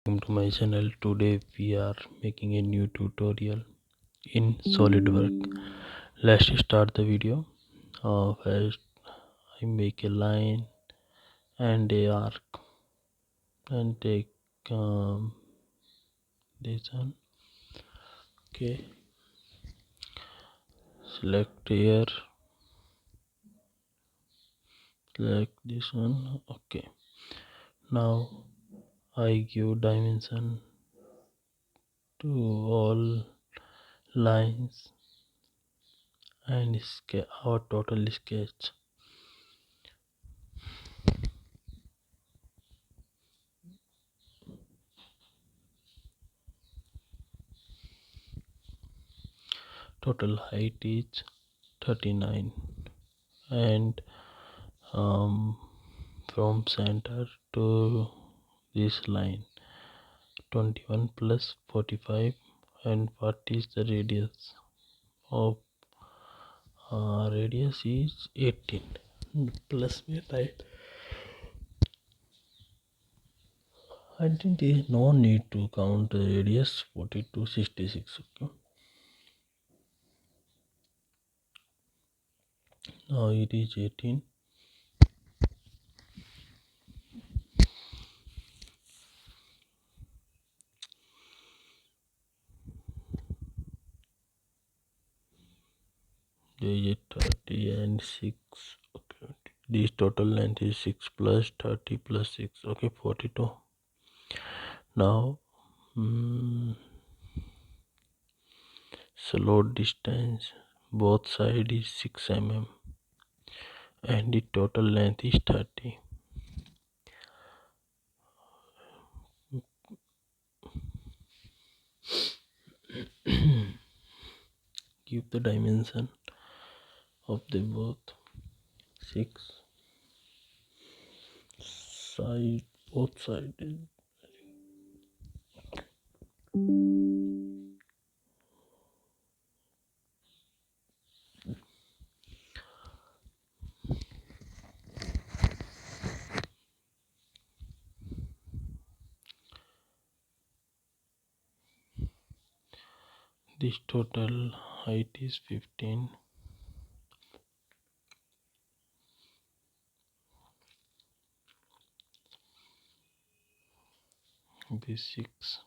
To my channel. Today we are making a new tutorial in SolidWork. Let's start the video. First I make a line and a arc and take this one. Okay, select here, select this one. Okay, now I give dimension to all lines and our total sketch. Total height is 39 and from center to this line 21 plus 45, and what is the radius of radius is 18 plus me, right? I think there is no need to count the radius 42 66. Okay, now it is 18. There is 30 and 6. Okay, this total length is 6 plus 30 plus 6. Okay, 42. Now slope distance both side is 6 mm and the total length is 30. Give the dimension of the both 6 side, both sides. This total height is 15. This 6.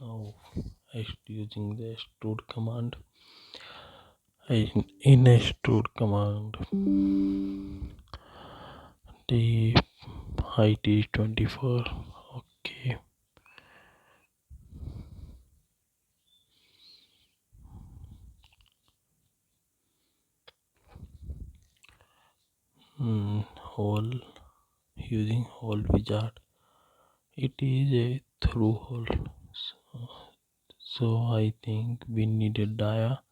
Now using the extrude command. In extrude command, the height is 24. Okay, hole, using hole wizard. It is a through hole, so I think we need a dia.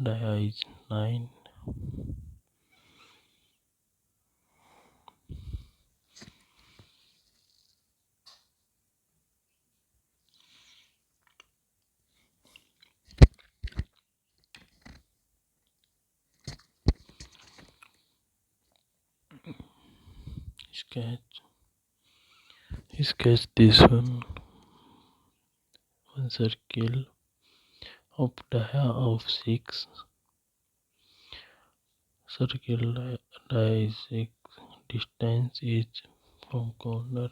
Dia is 9. Sketch this one circle of dia of 6. Circle dia is 6. Distance is from corner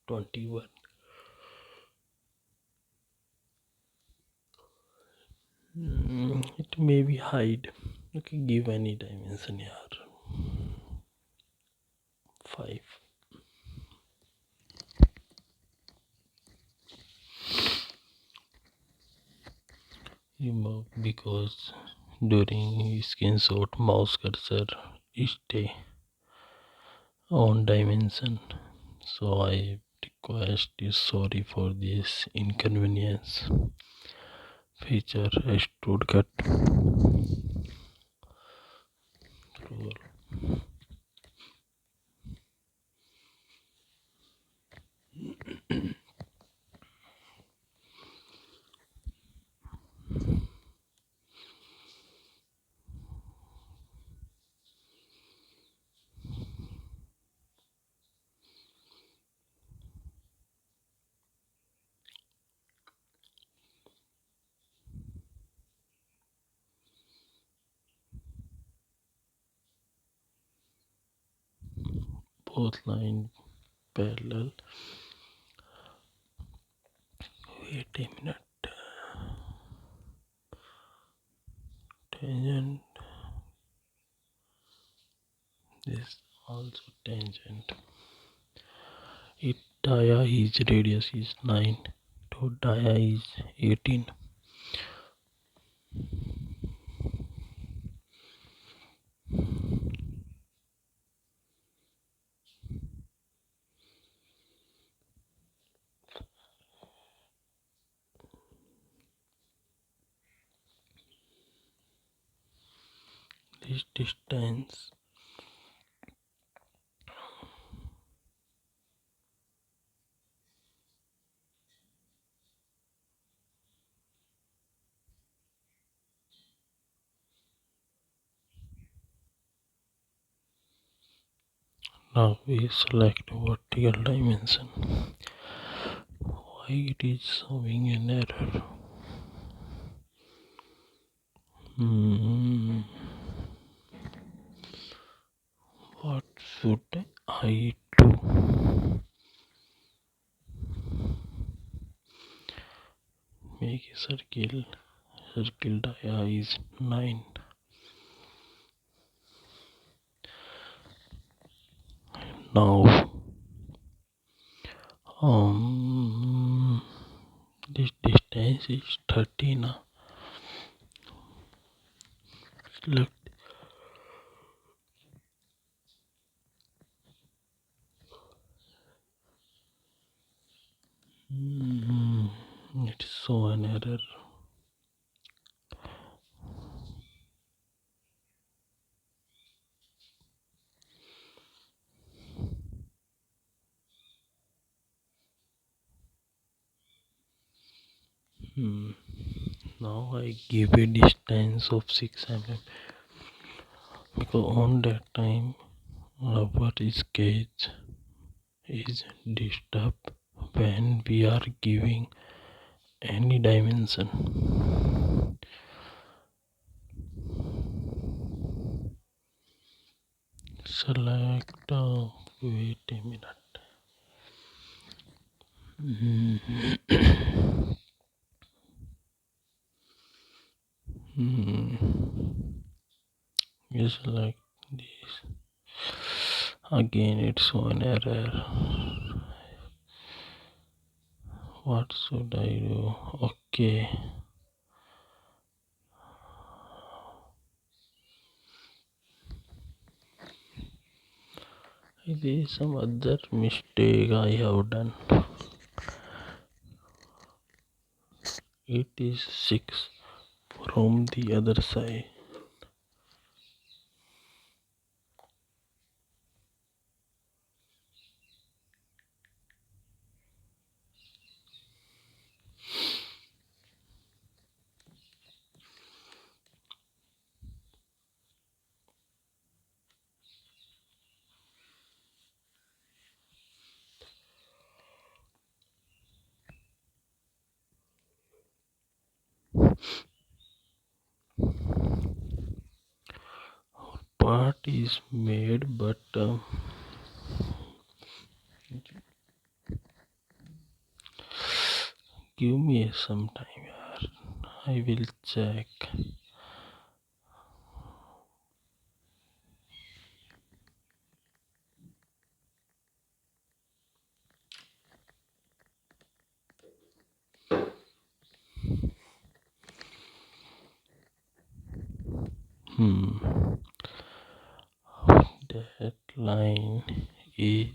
21. It may be hide. Okay, give any dimension here. 5. Remove because during screenshot mouse cursor stay on dimension, so I request is sorry for this inconvenience. Feature shortcut rule. Both line parallel. Wait a minute. Tangent. This also tangent. It dia is radius is 9. To dia is 18. This distance now we select vertical dimension. Why it is showing an error? What should I do? Make a circle. Circle dia is 9. Now this distance is 30 now. Select it show an error. Now I give a distance of 6 mm because on that time our sketch is disturbed when we are giving any dimension. Select wait a minute. You select this. Again it's an error. What should I do? Okay. There is some other mistake I have done. It is 6 from the other side. Part is made, but give me some time. I will check. That line is